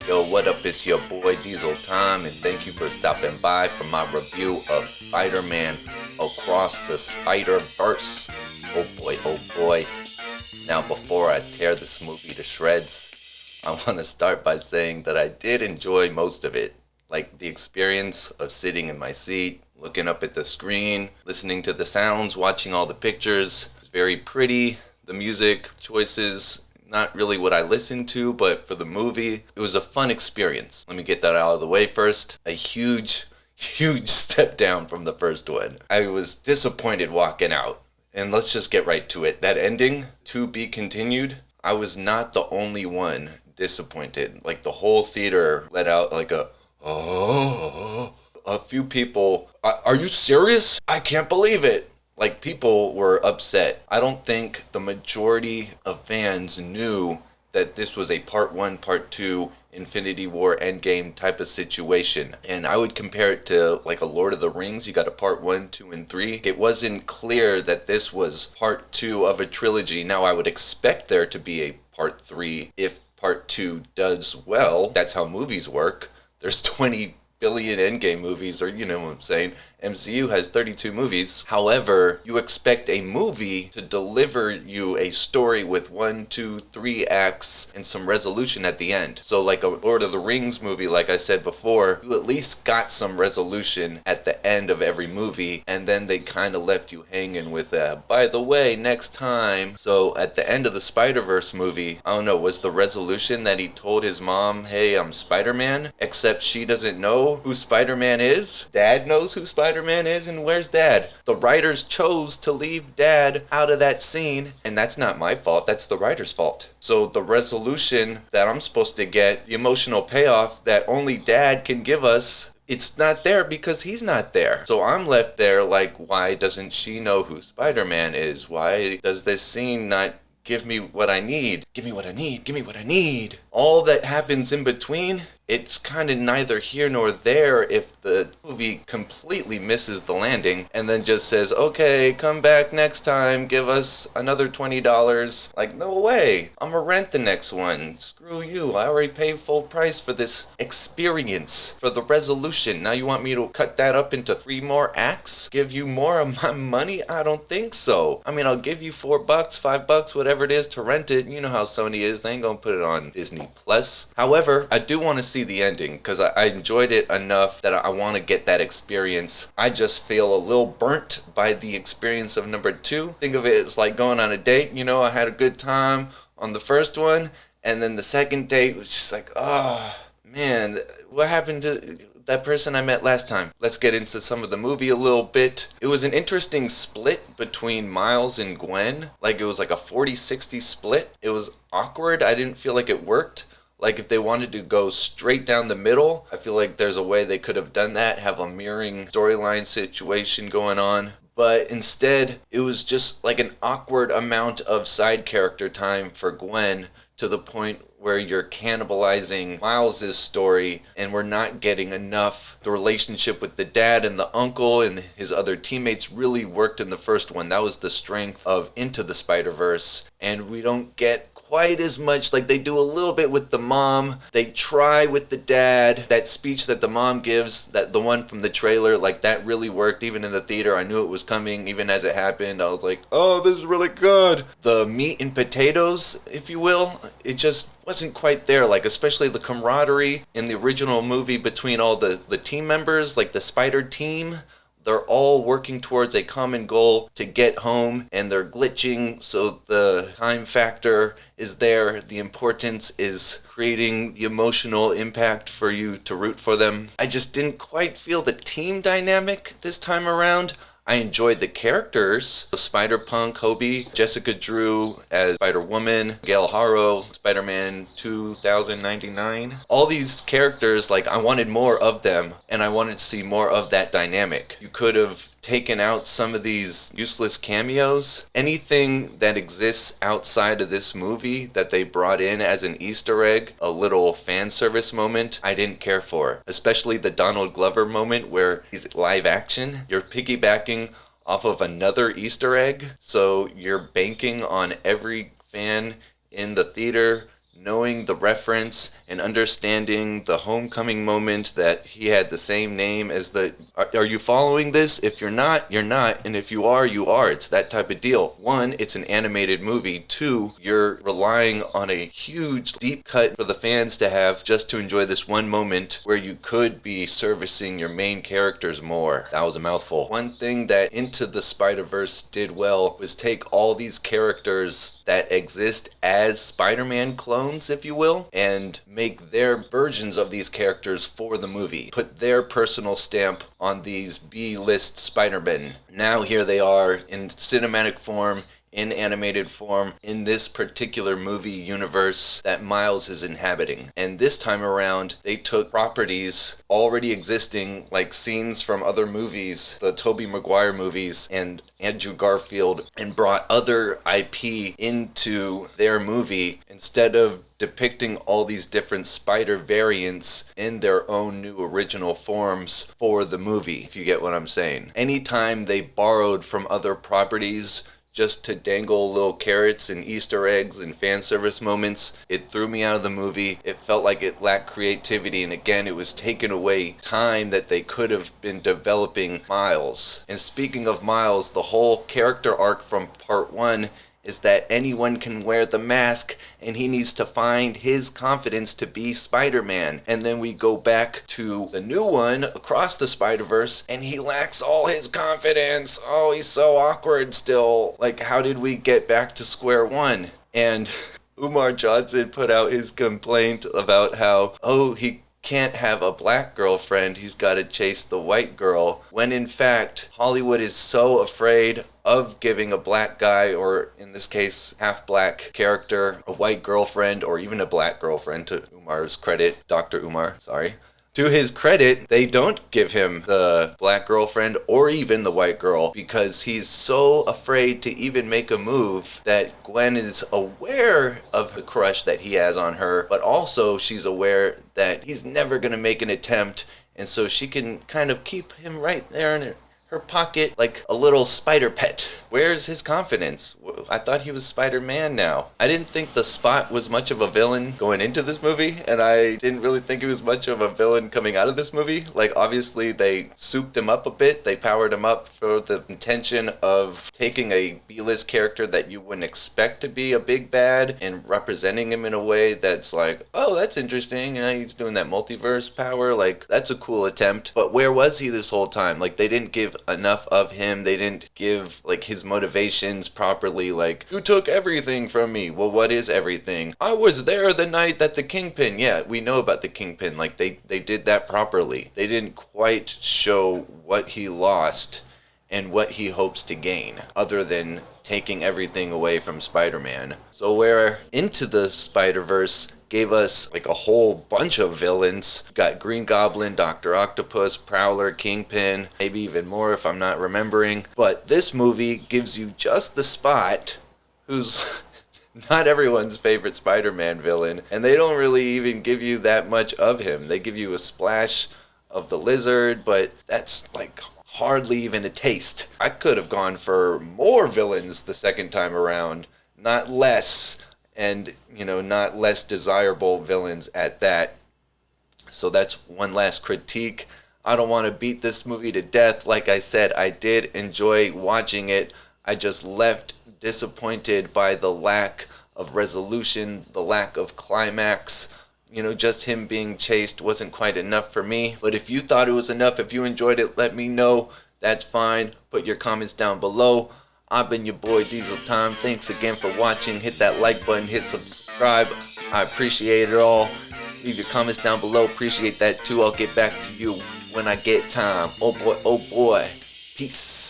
Yo, what up? It's your boy Diesel Time, and thank you for stopping by for my review of Spider-Man Across the Spider-Verse. Oh boy, oh boy. Now, before I tear this movie to shreds, I want to start by saying that I did enjoy most of it. Like the experience of sitting in my seat, looking up at the screen, listening to the sounds, watching all the pictures. It was very pretty. The music choices, not really what I listened to, but for the movie, it was a fun experience. Let me get that out of the way first. A huge step down from the first one. I was disappointed walking out. And let's just get right to it. That ending, to be continued, I was not the only one disappointed. Like the whole theater let out like a few people, are you serious? I can't believe it. Like, people were upset. I don't think the majority of fans knew that this was a part 1, part 2 Infinity War Endgame type of situation. And I would compare it to like a Lord of the Rings. You got a part 1, 2, and 3. It wasn't clear that this was part 2 of a trilogy. Now, I would expect there to be a part 3 if part 2 does well. That's how movies work. There's 20 billion Endgame movies, or you know what I'm saying. MCU has 32 movies. However, you expect a movie to deliver you a story with 1, 2, 3 acts and some resolution at the end. So like a Lord of the Rings movie, like I said before, you at least got some resolution at the end of every movie, and then they kind of left you hanging with by the way, next time. So at the end of the Spider-Verse movie, I don't know, was the resolution that he told his mom, hey, I'm Spider-Man, except she doesn't know who Spider-Man is? Dad knows who Spider-Man is, and where's Dad? The writers chose to leave Dad out of that scene, and that's not my fault, that's the writer's fault. So the resolution that I'm supposed to get, the emotional payoff that only Dad can give us, it's not there because he's not there. So I'm left there like, why doesn't she know who Spider-Man is? Why does this scene not give me what I need? Give me what I need, give me what I need. All that happens in between, it's kind of neither here nor there if the movie completely misses the landing and then just says, okay, come back next time, give us another $20. Like, no way. I'm gonna rent the next one. Screw you. I already paid full price for this experience, for the resolution. Now you want me to cut that up into 3 more acts? Give you more of my money? I don't think so. I mean, I'll give you $4, $5, whatever it is to rent it. You know how Sony is. They ain't gonna put it on Disney Plus. However, I do want to see the ending because I enjoyed it enough that I want to get that experience. I just feel a little burnt by the experience of number 2. Think of it as like going on a date. You know, I had a good time on the first one, and then the second date was just like, oh man, what happened to that person I met last time? Let's get into some of the movie a little bit. It was an interesting split between Miles and Gwen. Like, it was like a 40-60 split. It was awkward. I didn't feel like it worked. Like, if they wanted to go straight down the middle, I feel like there's a way they could have done that, have a mirroring storyline situation going on. But instead, it was just like an awkward amount of side character time for Gwen, to the point where you're cannibalizing Miles' story and we're not getting enough. The relationship with the dad and the uncle and his other teammates really worked in the first one. That was the strength of Into the Spider-Verse. And we don't get quite as much. Like, they do a little bit with the mom. They try with the dad. That speech that the mom gives, that the one from the trailer, like, that really worked. Even in the theater, I knew it was coming. Even as it happened, I was like, oh, this is really good. The meat and potatoes, if you will, it just wasn't quite there. Like, especially the camaraderie in the original movie between all the team members, like the Spider team. They're all working towards a common goal to get home, and they're glitching, so the time factor is there. The importance is creating the emotional impact for you to root for them. I just didn't quite feel the team dynamic this time around. I enjoyed the characters. Spider-Punk, Hobie, Jessica Drew as Spider-Woman, Gale Haro, Spider-Man 2099. All these characters, like, I wanted more of them, and I wanted to see more of that dynamic. You could have taken out some of these useless cameos. Anything that exists outside of this movie that they brought in as an Easter egg, a little fan service moment, I didn't care for. Especially the Donald Glover moment where he's live action. You're piggybacking off of another Easter egg, so you're banking on every fan in the theater knowing the reference and understanding the homecoming moment that he had the same name as the... Are you following this? If you're not, you're not. And if you are, you are. It's that type of deal. One, it's an animated movie. Two, you're relying on a huge deep cut for the fans to have just to enjoy this one moment where you could be servicing your main characters more. That was a mouthful. One thing that Into the Spider-Verse did well was take all these characters that exist as Spider-Man clones, if you will, and make their versions of these characters for the movie. Put their personal stamp on these B-list Spider-Men. Now here they are in cinematic form, in animated form, in this particular movie universe that Miles is inhabiting. And this time around, they took properties already existing, like scenes from other movies, the Tobey Maguire movies and Andrew Garfield, and brought other IP into their movie instead of depicting all these different spider variants in their own new original forms for the movie, if you get what I'm saying. Anytime they borrowed from other properties just to dangle little carrots and Easter eggs and fan service moments, it threw me out of the movie. It felt like it lacked creativity, and again, it was taking away time that they could have been developing Miles. And speaking of Miles, the whole character arc from part 1 is that anyone can wear the mask and he needs to find his confidence to be Spider-Man. And then we go back to the new one, Across the Spider-Verse, and he lacks all his confidence. Oh, he's so awkward still. Like, how did we get back to square one? And Umar Johnson put out his complaint about how, he can't have a black girlfriend, he's got to chase the white girl, when in fact Hollywood is so afraid of giving a black guy, or in this case half black character, a white girlfriend, or even a black girlfriend. To Umar's credit, Dr. Umar, sorry, to his credit, they don't give him the black girlfriend or even the white girl because he's so afraid to even make a move that Gwen is aware of the crush that he has on her, but also she's aware that he's never going to make an attempt, and so she can kind of keep him right there in her pocket like a little spider pet. Where's his confidence? I thought he was Spider-Man now. I didn't think the Spot was much of a villain going into this movie, and I didn't really think he was much of a villain coming out of this movie. Like, obviously they souped him up a bit. They powered him up for the intention of taking a B-list character that you wouldn't expect to be a big bad and representing him in a way that's like, oh, that's interesting. He's doing that multiverse power. Like, that's a cool attempt. But where was he this whole time? Like, they didn't give enough of him. They didn't give like his motivations properly. Like, you took everything from me. Well, what is everything? I was there the night that the Kingpin. Yeah, we know about the Kingpin. Like, they did that properly. They didn't quite show what he lost and what he hopes to gain, other than taking everything away from Spider-Man. So where Into the Spider-Verse gave us like a whole bunch of villains. Got Green Goblin, Dr. Octopus, Prowler, Kingpin, maybe even more if I'm not remembering. But this movie gives you just the Spot, who's not everyone's favorite Spider-Man villain, and they don't really even give you that much of him. They give you a splash of the Lizard, but that's like hardly even a taste. I could have gone for more villains the second time around, not less. And, not less desirable villains at that. So that's one last critique. I don't want to beat this movie to death. Like I said, I did enjoy watching it. I just left disappointed by the lack of resolution, the lack of climax. Just him being chased wasn't quite enough for me. But if you thought it was enough, if you enjoyed it, let me know. That's fine. Put your comments down below. I've been your boy Diesel Time. Thanks again for watching. Hit that like button, hit subscribe. I appreciate it all. Leave your comments down below. Appreciate that too. I'll get back to you when I get time. Oh boy, oh boy. Peace.